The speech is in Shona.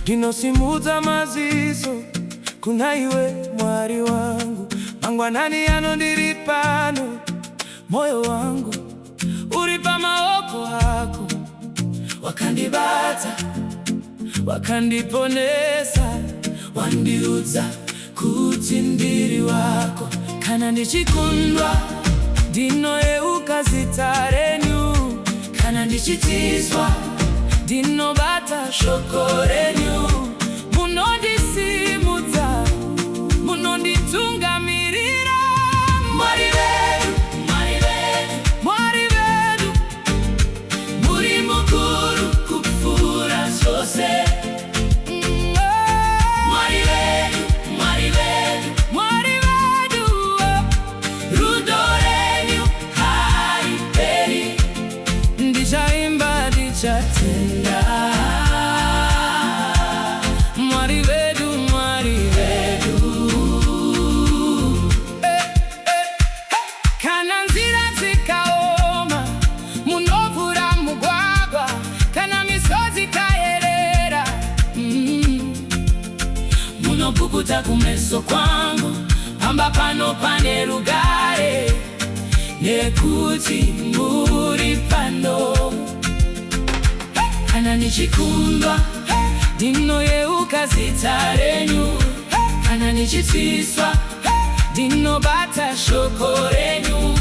Ndinosimudza maziso kuna iwe Mwari wangu, mangwanani ano ndiri pano, moyo wangu uri pamaoko ako. Wakandibata, wakandiponesa, wandiudza kuti ndiri wako. Kana ndichikundwa ndinoyeuka zita renyu, kana ndichitiswa ndinobata shoko renyu. Munondisimudza, munonditungamirira. Mwari wedu, Mwari wedu, Mwari wedu, muri mukuru kupfuura zvose. Mwari wedu, Mwari wedu, Mwari wedu, rudo renyu hariperi. Ndichaimba, ndichatenda. Mwari wedu, Mwari wedu. Kana nzira dzikaoma, munovhura mugwagwa. Kana misozi ikayerera, munopukuta kumeso kwangu. Pamba pano pane rugare, nekuti muri pano. Kana ndichikundwa ndinoyeuka zita renyu, kana ndichitiswa ndinobata shoko renyu.